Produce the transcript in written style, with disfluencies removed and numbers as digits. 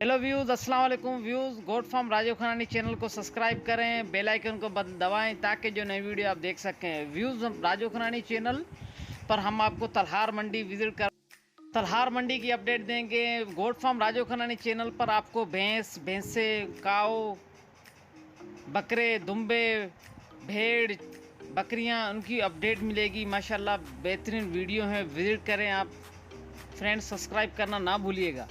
Hello views, अस्सलाम वालेकुम views. Goat farm Rajiv Khanani channel को सब्सक्राइब करें, बेल आइकन को दबाएं ताकि जो नई वीडियो आप देख सकें। व्यूज़, राजीव खनानी चैनल पर हम आपको तलहार मंडी विज़िट कर तलहार मंडी की अपडेट देंगे। गोट फार्म राजीव खनानी चैनल पर आपको भैंसे, काऊ, बकरे, दुम्बे, भेड़, बकरियां, उनकी अपडेट मिलेगी। माशाल्लाह बेहतरीन वीडियो है, विज़िट करें आप। फ्रेंड्स, सब्सक्राइब करना ना भूलिएगा।